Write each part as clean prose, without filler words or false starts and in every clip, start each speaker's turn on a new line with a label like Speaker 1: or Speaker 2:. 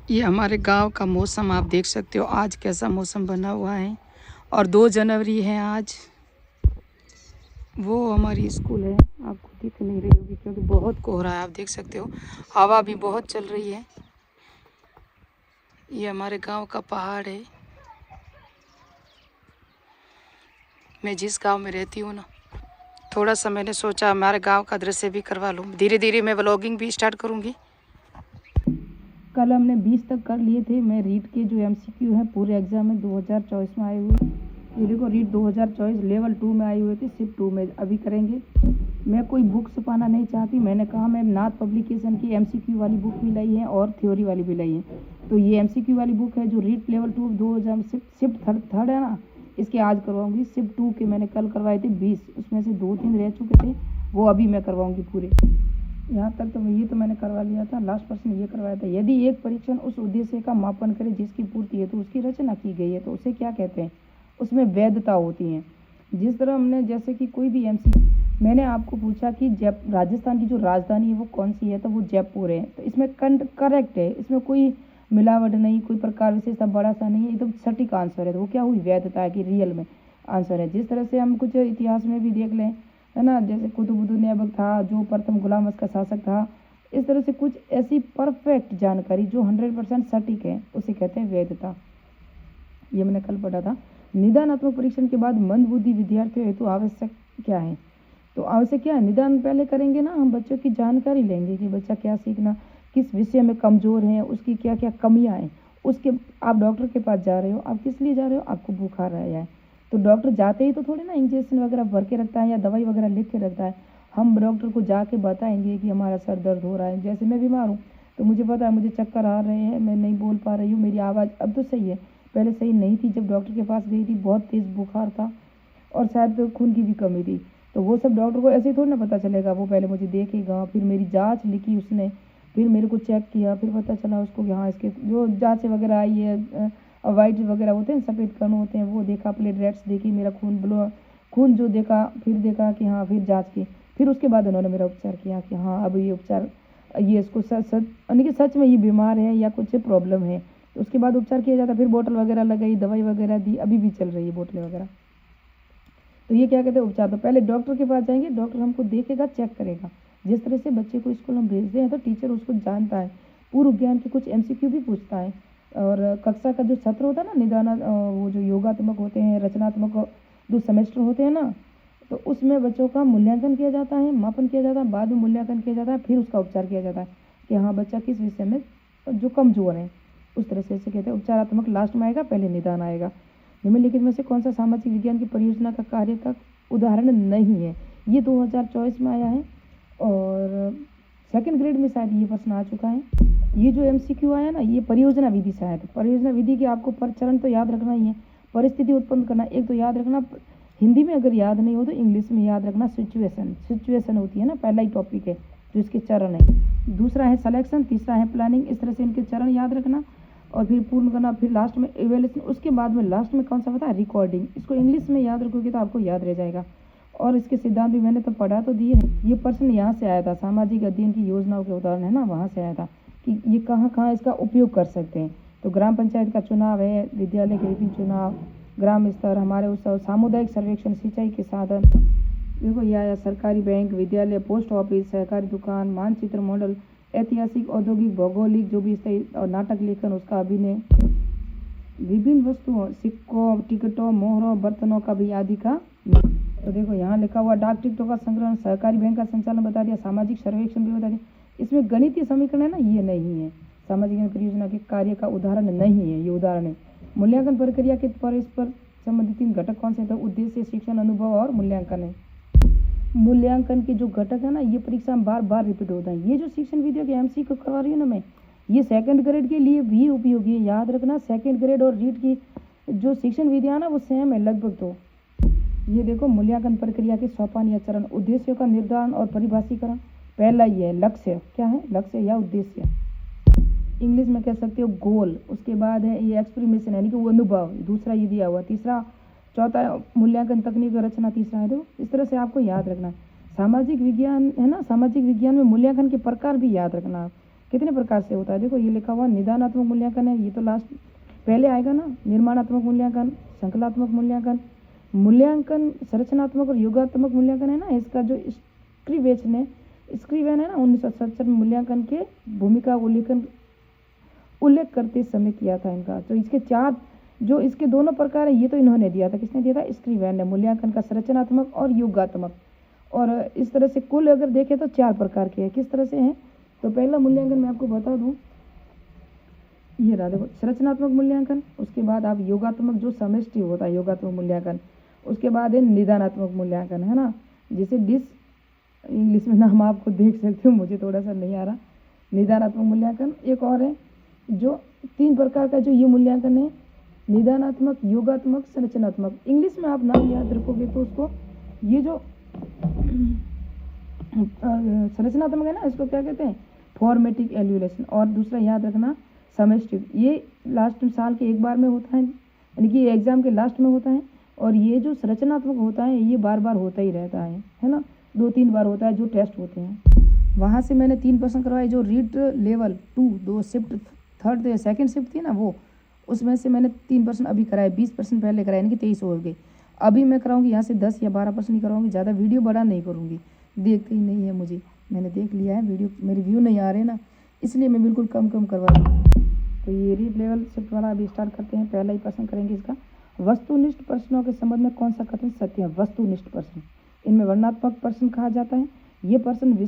Speaker 1: ये हमारे गांव का मौसम आप देख सकते हो, आज कैसा मौसम बना हुआ है। और 2 जनवरी है आज। वो हमारी स्कूल है, आपको दिख नहीं रही होगी क्योंकि बहुत कोहरा है। आप देख सकते हो, हवा भी बहुत चल रही है। ये हमारे गांव का पहाड़ है। मैं जिस गांव में रहती हूँ ना, थोड़ा सा मैंने सोचा हमारे गांव का दृश्य भी करवा लूँ। धीरे धीरे मैं व्लॉगिंग भी स्टार्ट करूँगी। कल हमने 20 तक कर लिए थे। मैं रीट के जो MCQ है पूरे एग्जाम में 2024 में आए हुए। ये देखो, रीट 2024 लेवल 2 में आई हुई थी, शिफ्ट 2 में अभी करेंगे। मैं कोई बुक छुपाना नहीं चाहती। मैंने कहा मैं नाथ पब्लिकेशन की MCQ वाली बुक भी लाई है और थ्योरी वाली भी लाई है। तो ये MCQ वाली बुक है जो रीट लेवल 2 2000 शिफ्ट थर्ड है ना, इसके आज करवाऊंगी। शिफ्ट 2 के मैंने कल करवाए थे 20, उसमें से 2-3 रह चुके थे, वो अभी मैं करवाऊंगी पूरे। यहाँ तक तो ये तो मैंने करवा लिया था। लास्ट प्रश्न ये करवाया था, यदि एक परीक्षण उस उद्देश्य का मापन करे जिसकी पूर्ति है तो उसकी रचना की गई है तो उसे क्या कहते हैं? उसमें वैधता होती है। जिस तरह हमने जैसे कि कोई भी मैंने आपको पूछा कि राजस्थान की जो राजधानी है वो कौन सी है, तो वो जयपुर है। तो इसमें करेक्ट है, इसमें कोई मिलावट नहीं, कोई प्रकार विशेषता बड़ा सा नहीं है, एकदम सटीक आंसर है। तो वो क्या हुई? वैधता है कि रियल में आंसर है। जिस तरह से हम कुछ इतिहास में भी देख लें, है ना, जैसे कुतुबुद्दीन ऐबक था जो प्रथम गुलाम का शासक था। इस तरह से कुछ ऐसी परफेक्ट जानकारी जो 100% सटीक है उसे कहते हैं वैधता। ये मैंने कल पढ़ा था। निदानात्मक परीक्षण के बाद मंदबुद्धि विद्यार्थियों हेतु आवश्यक क्या है? तो आवश्यक क्या है? निदान पहले करेंगे ना, हम बच्चों की जानकारी लेंगे कि बच्चा क्या सीखना, किस विषय में कमजोर है, उसकी क्या क्या कमियां हैं। उसके आप डॉक्टर के पास जा रहे हो, आप किस लिए जा रहे हो? आपको बुखार आया है, तो डॉक्टर जाते ही तो थोड़ी ना इंजेक्शन वगैरह भर के रखता है या दवाई वगैरह लिख के रखता है। हम डॉक्टर को जाके बताएंगे कि हमारा सर दर्द हो रहा है। जैसे मैं बीमार हूँ तो मुझे पता है मुझे चक्कर आ रहे हैं, मैं नहीं बोल पा रही हूँ, मेरी आवाज़ अब तो सही है, पहले सही नहीं थी। जब डॉक्टर के पास गई थी बहुत तेज़ बुखार था और शायद खून की भी कमी थी। तो वो सब डॉक्टर को ऐसे ही थोड़ी ना पता चलेगा। वो पहले मुझे देखेगा, फिर मेरी जांच लिखी उसने, फिर मेरे को चेक किया, फिर पता चला उसको कि हाँ इसके जो जांच वगैरह आई है, वाइट वगैरह होते हैं, सफ़ेद कण होते हैं, वो देखा, प्लेटलेट्स देखी, मेरा खून जो देखा, फिर देखा कि हाँ, फिर जांच की, फिर उसके बाद उन्होंने मेरा उपचार किया कि हाँ अब ये उपचार, ये इसको सच यानी कि सच में ये बीमार है या कुछ प्रॉब्लम है। तो उसके बाद उपचार किया जाता, फिर बोतल वगैरह लगाई, दवाई वगैरह दी, अभी भी चल रही है बोतलें वगैरह। तो ये क्या कहते हैं? उपचार। तो पहले डॉक्टर के पास जाएंगे, डॉक्टर हमको देखेगा, चेक करेगा। जिस तरह से बच्चे को स्कूल हम भेजते हैं तो टीचर उसको जानता है, पूर्व ज्ञान के कुछ MCQ भी पूछता है। और कक्षा का जो सत्र होता है ना, वो जो योगात्मक होते हैं, रचनात्मक जो सेमेस्टर होते हैं ना, तो उसमें बच्चों का मूल्यांकन किया जाता है, मापन किया जाता है, बाद में मूल्यांकन किया जाता है, फिर उसका उपचार किया जाता है कि हाँ बच्चा किस विषय में जो कमजोर है। उस तरह से इसे कहते हैं उपचारात्मक। लास्ट में आएगा, पहले निदान आएगा। निम्नलिखित में से कौन सा सामाजिक विज्ञान की परियोजना का कार्य का उदाहरण नहीं है? ये 2024 में आया है और सेकंड ग्रेड में शायद ये प्रश्न आ चुका है। ये जो MCQ आया ना, ये परियोजना विधि, शायद परियोजना विधि की आपको चरण तो याद रखना ही है। परिस्थिति उत्पन्न करना एक तो याद रखना, हिंदी में अगर याद नहीं हो तो इंग्लिश में याद रखना। सिचुएशन होती है ना, पहला ही टॉपिक है जो इसके चरण है। दूसरा है सिलेक्शन, तीसरा है प्लानिंग। इस तरह से इनके चरण याद रखना और फिर पूर्ण करना, फिर लास्ट में इवेल्यूशन। उसके बाद में लास्ट में कौन सा पता है? रिकॉर्डिंग। इसको इंग्लिश में याद रखोगे तो आपको याद रह जाएगा। और इसके सिद्धांत भी मैंने तो पढ़ा तो दिए हैं। ये प्रश्न यहाँ से आया था, सामाजिक अध्ययन की योजनाओं के उदाहरण है ना, वहाँ से आया था कि ये कहाँ कहाँ इसका उपयोग कर सकते हैं। तो ग्राम पंचायत का चुनाव है, विद्यालय के रीति चुनाव, ग्राम स्तर, हमारे उत्सव, सामुदायिक सर्वेक्षण, सिंचाई के साधन। देखो ये आया सरकारी बैंक, विद्यालय, पोस्ट ऑफिस, सहकारी दुकान, मानचित्र मॉडल, ऐतिहासिक, औद्योगिक, भौगोलिक जो भी सही, और नाटक लेखन, उसका अभिनय, विभिन्न वस्तुओं, सिक्कों, टिकटों, मोहरों, बर्तनों का भी आदि का। तो देखो यहाँ लिखा हुआ डाक टिकटों का संग्रहण, सहकारी बैंक का संचालन बता दिया, सामाजिक सर्वेक्षण भी बता दिया। इसमें गणितीय समीकरण है ना, ये नहीं है। सामाजिक परियोजना के कार्य का उदाहरण नहीं है, ये उदाहरण है। मूल्यांकन प्रक्रिया के परस्पर संबंधित 3 घटक कौन से? तो उद्देश्य, शिक्षण, अनुभव और मूल्यांकन है। मूल्यांकन के जो घटक है ना, ये परीक्षा में बार बार रिपीट होता है। ये जो शिक्षण वीडियो के MCQ करवा रही हूँ ना मैं, ये सेकंड ग्रेड के लिए भी उपयोगी है, याद रखना। सेकंड ग्रेड और रीट की जो शिक्षण विधियाँ ना वो सेम है लगभग। तो ये देखो, मूल्यांकन प्रक्रिया के सोपान या चरण, उद्देश्यों का निर्धारण और परिभाषीकरण। पहला ये है लक्ष्य, क्या है? लक्ष्य या उद्देश्य, इंग्लिश में कह सकते हो गोल। उसके बाद है ये एक्सप्रीमेशन यानी कि वो अनुभव, दूसरा ये दिया हुआ। तीसरा, चौथा मूल्यांकन तकनीक और रचना, तीसरा है। तो इस तरह से आपको याद रखना। सामाजिक विज्ञान है ना, सामाजिक विज्ञान में मूल्यांकन के प्रकार भी याद रखना। कितने प्रकार से होता है। देखो ये लिखा हुआ निदानात्मक मूल्यांकन है, ये तो लास्ट पहले आएगा ना। निर्माणात्मक मूल्यांकन, संकलात्मक मूल्यांकन, मूल्यांकन संरचनात्मक और योगात्मक मूल्यांकन है ना। इसका जो स्क्रीवेन है ना 1977 में मूल्यांकन के भूमिका उल्लेख करते समय किया था इनका। तो इसके चार जो इसके दोनों प्रकार है ये तो इन्होंने दिया था। किसने दिया था? स्क्रीवेन ने। मूल्यांकन का संरचनात्मक और योगात्मक। और इस तरह से कुल अगर देखें तो 4 प्रकार के हैं। किस तरह से हैं? तो पहला मूल्यांकन मैं आपको बता दूं, ये रहा देखो संरचनात्मक मूल्यांकन। उसके बाद आप योगात्मक जो समष्टि होता है योगात्मक मूल्यांकन। उसके बाद है निदानात्मक मूल्यांकन, है ना, जिसे इंग्लिश में नाम आपको देख सकते हो, मुझे थोड़ा सा नहीं आ रहा। निदानात्मक मूल्यांकन एक और है जो 3 प्रकार का जो ये मूल्यांकन है, निदानात्मक, योगात्मक, संरचनात्मक। इंग्लिश में आप नाम याद रखोगे तो उसको ये जो संरचनात्मक है ना इसको क्या कहते हैं? फॉर्मेटिक एल्यूलेशन। और दूसरा याद रखना समष्टि। ये लास्ट साल के एक बार में होता है, यानी कि एग्जाम के लास्ट में होता है। और ये जो संरचनात्मक होता है ये बार बार होता ही रहता है ना, 2-3 बार होता है जो टेस्ट होते हैं। वहाँ से मैंने 3 प्रश्न करवाए जो read level 2 2 shift third second shift थी ना वो, उसमें से मैंने 3 प्रश्न अभी कराए। 20 प्रश्न पहले कराए, यानी कि 23 हो गए। अभी मैं कराऊंगी यहाँ से 10 या 12 प्रश्न ही कराऊंगी, ज़्यादा वीडियो बड़ा नहीं करूँगी। देखते ही नहीं है मुझे, मैंने देख लिया है वीडियो, मेरे व्यू नहीं आ रहे ना, इसलिए मैं बिल्कुल कम करवा रही हूँ। तो ये रीड लेवल शिफ्ट वाला अभी स्टार्ट करते हैं। पहला ही प्रश्न करेंगे इसका, वस्तुनिष्ठ प्रश्नों के संबंध में कौन सा कथन सत्य है? वस्तुनिष्ठ प्रश्न, इनमें वर्णनात्मक प्रश्न कहा जाता है। ये प्रश्न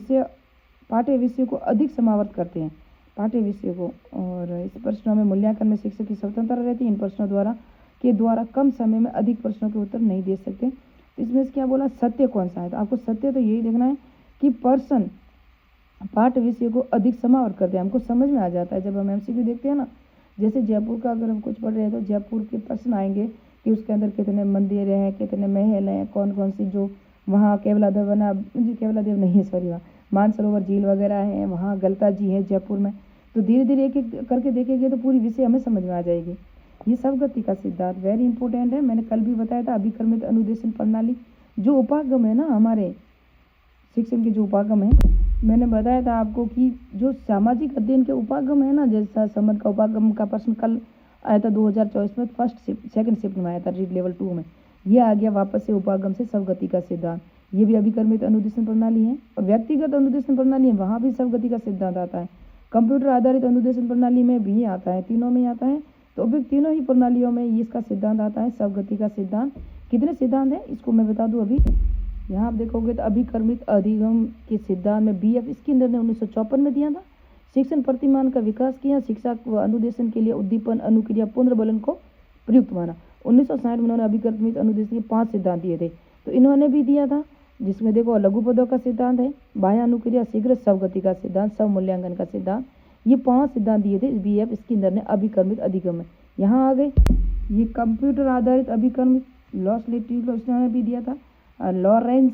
Speaker 1: पाठ्य विषय को अधिक समावर्त करते हैं, पाठ्य विषय को। और इस प्रश्नों में मूल्यांकन में शिक्षक की स्वतंत्रता रहती है। इन प्रश्नों द्वारा कम समय में अधिक प्रश्नों के उत्तर नहीं दे सकते। इसमें से क्या बोला, सत्य कौन सा है? तो आपको सत्य तो यही देखना है कि प्रश्न पाठ्य विषय को अधिक समावर्त करते हैं। हमको समझ में आ जाता है जब हम MCQ देखते हैं ना। जैसे जयपुर का अगर हम कुछ पढ़ रहे हैं तो जयपुर के प्रश्न आएंगे कि उसके अंदर कितने मंदिर हैं, कितने महल हैं, कौन कौन सी जो वहाँ केवलादेव बना, केवलादेव नहीं सॉरी, वहाँ मानसरोवर झील वगैरह है, वहाँ गलता जी है जयपुर में। तो धीरे धीरे एक एक करके देखेंगे तो पूरी विषय हमें समझ में आ जाएगी। ये सबगति का सिद्धांत वेरी इंपॉर्टेंट है। मैंने कल भी बताया था, अभिक्रमित अनुदेशन प्रणाली जो उपागम है ना हमारे शिक्षण के जो उपागम है, मैंने बताया था आपको कि जो सामाजिक अध्ययन के उपागम है ना, जैसा संबंध का उपागम का प्रश्न कल आया था 2024 में, सेकंड शिफ्ट में आया था रीड लेवल 2 में। ये आ गया वापस से उपागम से सबगति का सिद्धांत। ये भी अभिक्रमित अनुदेशन प्रणाली है। और व्यक्तिगत अनुदेशन प्रणाली है, वहाँ भी सबगति का सिद्धांत आता है। कंप्यूटर आधारित अनुदेशन प्रणाली में भी आता है, तीनों में आता है। तो अभी तीनों ही प्रणालियों में इसका सिद्धांत आता है, सबगति का सिद्धांत। कितने सिद्धांत है इसको मैं बता दूं। अभी यहाँ आप देखोगे तो अभिक्रमित अधिगम के सिद्धांत में BF स्किनर ने 1954 में दिया था। शिक्षण प्रतिमान का विकास किया, शिक्षा व अनुदेशन के लिए उद्दीपन, अनुक्रिया, पुनर्बलन को प्रयुक्त माना। 1960 में उन्होंने अभिक्रमित अनुदेशन के 5 सिद्धांत दिए थे। तो इन्होंने भी दिया था, जिसमें देखो लघु पदों का सिद्धांत है, बाह्य अनुक्रिया, शीघ्र सबगति का सिद्धांत, सब मूल्यांकन का सिद्धांत। ये 5 सिद्धांत दिए थे BF स्किनर ने अभिक्रमित अधिगम में। यहाँ आ गए ये कंप्यूटर आधारित अभिक्रमित, उसने भी दिया था, लॉरेंस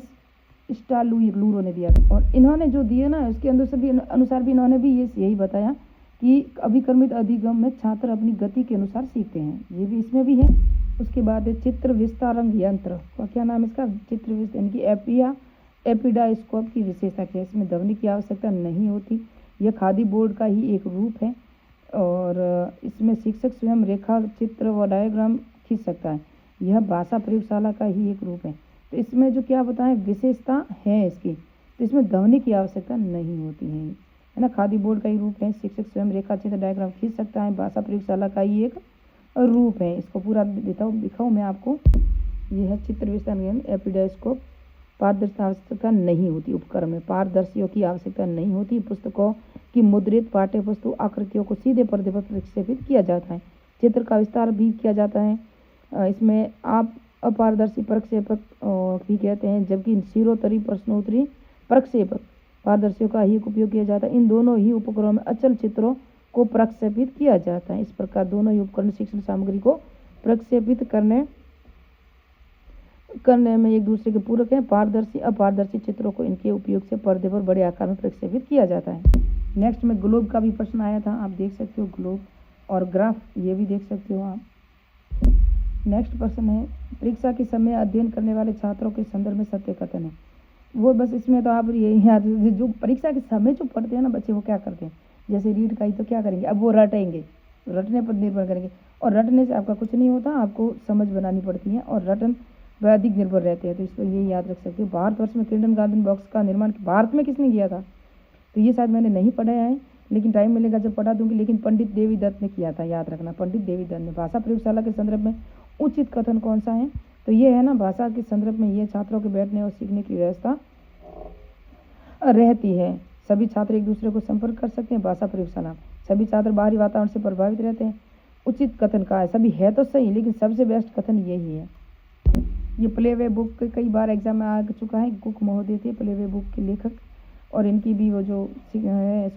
Speaker 1: स्टालूरो ने दिया था। और इन्होंने जो दिए ना इसके अनुसार भी इन्होंने भी यही बताया कि अभिक्रमित अधिगम में छात्र अपनी गति के अनुसार सीखते हैं, ये भी इसमें भी है। उसके बाद चित्र विस्तारंग यंत्र का क्या नाम है इसका, चित्र यानी कि एपिडास्कोप की विशेषता क्या है? इसमें ध्वनि की आवश्यकता नहीं होती। यह खादी बोर्ड का ही एक रूप है। और इसमें शिक्षक स्वयं रेखा चित्र व डायग्राम खींच सकता है। यह भाषा प्रयोगशाला का ही एक रूप है। तो इसमें जो क्या बताएं विशेषता है इसकी, तो इसमें ध्वनि की आवश्यकता नहीं होती है ना। खादी बोर्ड का ही रूप है, शिक्षक स्वयं रेखा चित्र डायग्राम खींच सकता है, भाषा प्रयोगशाला का ही एक रूप है। इसको पूरा दिखाऊँ मैं आपको। यह है चित्र विस्तार एपिडास्कोप। पारदर्शिता आवश्यकता नहीं होती, उपकरण में पारदर्शियों की आवश्यकता नहीं होती। पुस्तकों की मुद्रित पाठ्य पुस्तक आकृतियों को सीधे पर्दे पर प्रक्षेपित किया जाता है। चित्र का विस्तार भी किया जाता है। इसमें आप अपारदर्शी प्रक्षेपक भी कहते हैं, जबकि सिरोत्तरी प्रश्नोत्तरी प्रक्षेपक पारदर्शियों का ही उपयोग किया जाता है। इन दोनों ही उपकरणों में अचल चित्रों को प्रक्षेपित किया जाता है। इस प्रकार दोनों ही उपकरण शिक्षण सामग्री को प्रक्षेपित करने में एक दूसरे के पूरक हैं। पारदर्शी अपारदर्शी चित्रों को इनके उपयोग से पर्दे पर बड़े आकार में प्रक्षेपित किया जाता है। नेक्स्ट में ग्लोब का भी प्रश्न आया था, आप देख सकते हो ग्लोब और ग्राफ, ये भी देख सकते हो आप। नेक्स्ट प्रश्न है, परीक्षा के समय अध्ययन करने वाले छात्रों के संदर्भ में सत्य कथन है। वो बस इसमें तो आप यही याद, जो परीक्षा के समय जो पढ़ते हैं ना बच्चे, वो क्या करते हैं, जैसे रीड का ही तो क्या करेंगे, अब वो रटेंगे, रटने पर निर्भर करेंगे। और रटने से आपका कुछ नहीं होता, आपको समझ बनानी पड़ती है और रटन वह अधिक निर्भर रहते हैं। तो इसको ये याद रख सकते हो। भारतवर्ष में किंडर गार्डन बॉक्स का निर्माण भारत में किसने किया था, तो ये शायद मैंने नहीं पढ़ा है, लेकिन टाइम मिलेगा जब पढ़ा दूंगी। लेकिन पंडित देवी दत्त ने किया था, याद रखना, पंडित देवी दत्त ने। भाषा प्रयोगशाला के संदर्भ में उचित कथन कौन सा है, तो ये है ना, भाषा के संदर्भ में ये छात्रों के बैठने और सीखने की व्यवस्था रहती है। सभी छात्र एक दूसरे को संपर्क कर सकते हैं। भाषा प्रयोगशाला, सभी छात्र बाहरी वातावरण से प्रभावित रहते हैं। उचित कथन का है, सभी है तो सही, लेकिन सबसे बेस्ट कथन यही है। ये प्ले वे बुक कई बार एग्जाम में आ चुका है। गुक महोदय थे प्ले वे बुक के लेखक, और इनकी भी वो जो है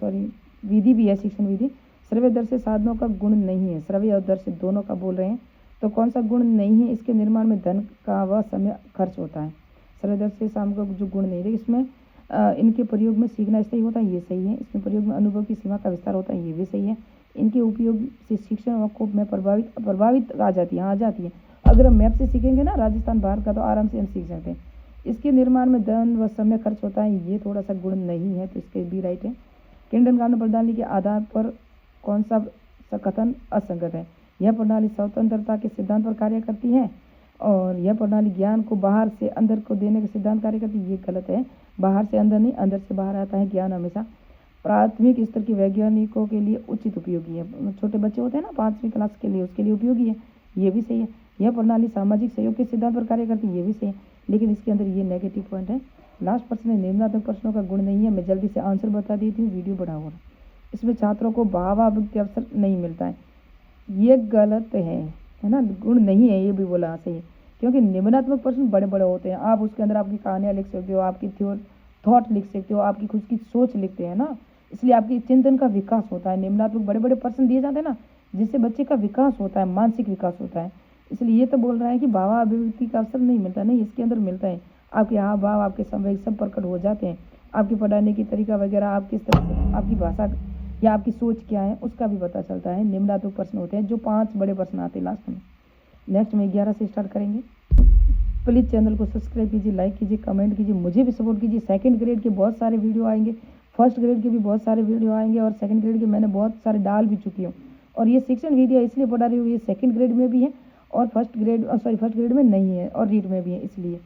Speaker 1: विधि भी है, शिक्षण विधि। श्रव्य दर्शक साधनों का गुण नहीं है, श्रव्य और दर्शक दोनों का बोल रहे हैं, तो कौन सा गुण नहीं है, इसके निर्माण में धन का व समय खर्च होता है। श्रव्य दर्शक साधनों का जो गुण नहीं है, इसमें इनके प्रयोग में सीखना सही होता है, ये सही है। इसमें प्रयोग में अनुभव की सीमा का विस्तार होता है, ये भी सही है। इनके उपयोग से शिक्षण को में प्रभावित आ जाती है। अगर हम मैप से सीखेंगे ना राजस्थान बाहर का, तो आराम से हम सीख सकते हैं। इसके निर्माण में धन व समय खर्च होता है, ये थोड़ा सा गुण नहीं है, तो इसके भी राइट है। किंडर गार्डन प्रणाली के आधार पर कौन सा कथन असंगत है। यह प्रणाली स्वतंत्रता के सिद्धांत पर कार्य करती है, और यह प्रणाली ज्ञान को बाहर से अंदर को देने का सिद्धांत कार्य करती है, ये गलत है। बाहर से अंदर नहीं, अंदर से बाहर आता है ज्ञान हमेशा। प्राथमिक स्तर के वैज्ञानिकों के लिए उचित उपयोगी है, छोटे बच्चे होते हैं ना 5वीं क्लास के लिए, उसके लिए उपयोगी है, ये भी सही है। यह प्रणाली सामाजिक सहयोग के सिद्धांत पर कार्य करती है, ये भी सही है, लेकिन इसके अंदर ये नेगेटिव पॉइंट है। लास्ट प्रश्न है, निम्नात्मक प्रश्नों का गुण नहीं है। मैं जल्दी से आंसर बता देती हूँ, वीडियो बड़ा हो रहा है। इसमें छात्रों को भावाभिव्यक्ति अवसर नहीं मिलता है, ये गलत है ना, गुण नहीं है, ये भी बोला सही है। क्योंकि निम्नात्मक प्रश्न बड़े बड़े होते हैं, आप उसके अंदर आपकी कहानियाँ लिख सकते हो, आपकी थॉट लिख सकते हो, आपकी खुद की सोच लिखते हैं ना, इसलिए आपकी चिंतन का विकास होता है। निम्नात्मक बड़े बड़े प्रश्न दिए जाते हैं ना, जिससे बच्चे का विकास होता है, मानसिक विकास होता है। इसलिए ये तो बोल रहा है कि भावाभिव्यक्ति का अवसर नहीं मिलता, नहीं, इसके अंदर मिलता है। आपके हाव भाव, आपके संवेग सब प्रकट हो जाते हैं। आपके पढ़ाने की तरीका वगैरह, आप किस तरह से, आपकी भाषा या आपकी सोच क्या है, उसका भी पता चलता है। निम्नात्मक प्रश्न होते हैं, जो 5 बड़े प्रश्न आते हैं लास्ट में। नेक्स्ट में 11 से स्टार्ट करेंगे। प्लीज़ चैनल को सब्सक्राइब कीजिए, लाइक कीजिए, कमेंट कीजिए, मुझे भी सपोर्ट कीजिए। सेकंड ग्रेड के बहुत सारे वीडियो आएंगे, फर्स्ट ग्रेड के भी बहुत सारे वीडियो आएंगे, और सेकंड ग्रेड के मैंने बहुत सारे डाल भी चुकी हूँ। और ये शिक्षण वीडियो इसलिए पढ़ा रही हूँ, ये सेकंड ग्रेड में भी है और फर्स्ट ग्रेड में नहीं है, और रीड में भी है, इसलिए